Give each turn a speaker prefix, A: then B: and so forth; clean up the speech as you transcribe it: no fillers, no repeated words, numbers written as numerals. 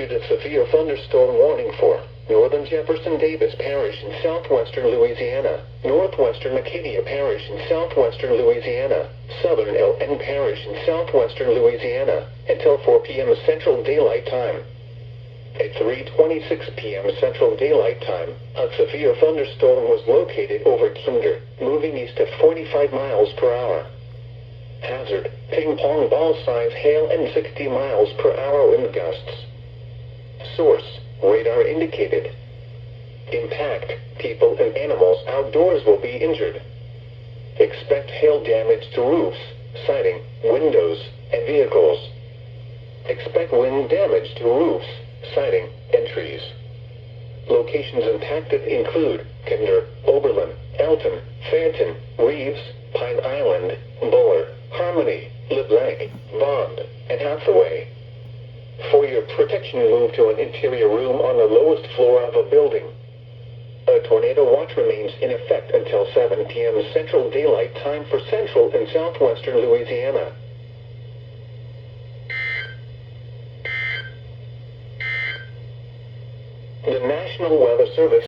A: issued a severe thunderstorm warning for northern Jefferson Davis Parish in southwestern Louisiana, northwestern Acadia Parish in southwestern Louisiana, southern LN Parish in southwestern Louisiana, until 4 p.m. Central Daylight Time. At 3:26 p.m. Central Daylight Time, a severe thunderstorm was located over Thunder, moving east at 45 miles per hour. Hazard, ping-pong ball-size hail and 60 miles per hour wind gusts. Source, radar indicated. Impact, people and animals outdoors will be injured. Expect hail damage to roofs, siding, windows, and vehicles. Expect wind damage to roofs, siding, and trees. Locations impacted include Kinder, Oberlin, Elton, Phantom, Reeves, Pine Island, Buller, Harmony, LeBlanc, Bond, and Hathaway. For your protection, move to an interior room on the lowest floor of a building. A tornado watch remains in effect until 7 p.m. Central Daylight Time for central and southwestern Louisiana. The National Weather Service